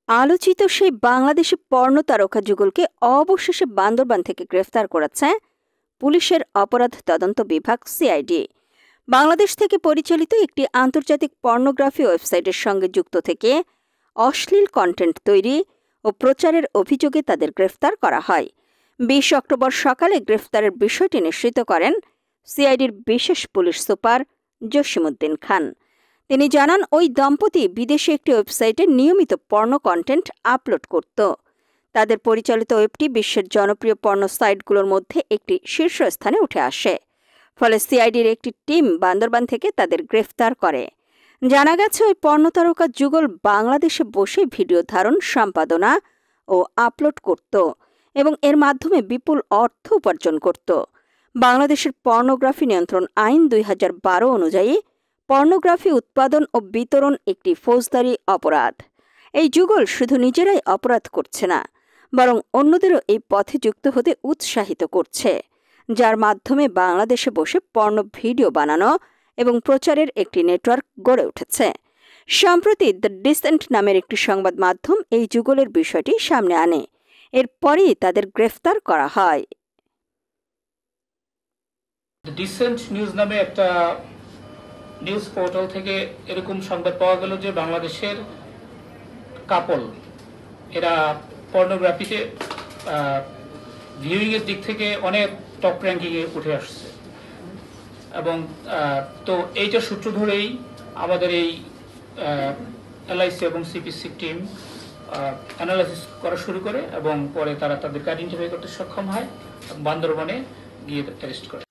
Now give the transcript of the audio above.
আলোচিত সেই বাংলাদেশি পর্ণ তারকা যুগলকে অবশেষে বান্দরবান থেকে গ্রেফতার করেছে পুলিশের অপরাধ তদন্ত বিভাগ সিআইডি। বাংলাদেশ থেকে পরিচালিত একটি আন্তর্জাতিক পর্নোগ্রাফি ওয়েবসাইটের সঙ্গে যুক্ত থেকে অশ্লীল কন্টেন্ট তৈরি ও প্রচারের অভিযোগে তাদের গ্রেফতার করা হয়। ২০ অক্টোবর সকালে গ্রেফতারের বিষয়টি নিশ্চিত করেন সিআইডির বিশেষ পুলিশ সুপার জসিমউদ্দিন খান। তিনি জানান, ওই দম্পতি বিদেশে একটি ওয়েবসাইটে নিয়মিত পর্ণ কন্টেন্ট আপলোড করত। তাদের পরিচালিত ওয়েবটি বিশ্বের জনপ্রিয় পর্ণ সাইটগুলোর মধ্যে একটি শীর্ষস্থানে উঠে আসে। ফলে সিআইডির একটি টিম বান্দরবান থেকে তাদের গ্রেফতার করে। জানা গেছে, ওই পর্ণ তারকা যুগল বাংলাদেশে বসে ভিডিও ধারণ, সম্পাদনা ও আপলোড করত এবং এর মাধ্যমে বিপুল অর্থ উপার্জন করত। বাংলাদেশের পর্নোগ্রাফি নিয়ন্ত্রণ আইন ২০১২ অনুযায়ী পর্নোগ্রাফি উৎপাদন ও বিতরণ একটি ফৌজদারি অপরাধ। এই যুগল শুধু নিজেরাই অপরাধ করছে না, বরং অন্যদেরও এই পথে যুক্ত হতে উৎসাহিত করছে, যার মাধ্যমে বাংলাদেশে বসে পর্ণ ভিডিও বানানো এবং প্রচারের একটি নেটওয়ার্ক গড়ে উঠেছে। সম্প্রতি দ্য ডিসেন্ট নামের একটি সংবাদ মাধ্যম এই যুগলের বিষয়টি সামনে আনে। এরপরই তাদের গ্রেফতার করা হয়। ডিসেন্ট নিউজ নামে একটা নিউজ পোর্টাল থেকে এরকম সংবাদ পাওয়া গেল যে বাংলাদেশের কাপল এরা পর্নোগ্রাফিতে ভিউইং এর দিক থেকে অনেক টপ র্যাঙ্কিং এ উঠে আসছে, এবং তো এইটা সূত্র ধরেই আমাদের এই এলআইসি এবং সিপিসি টিম অ্যানালাইসিস করা শুরু করে এবং পরে তারা তাদেরকে আইডেন্টিফাই করতে সক্ষম হয়, বান্দরবনে গিয়ে অ্যারেস্ট করে।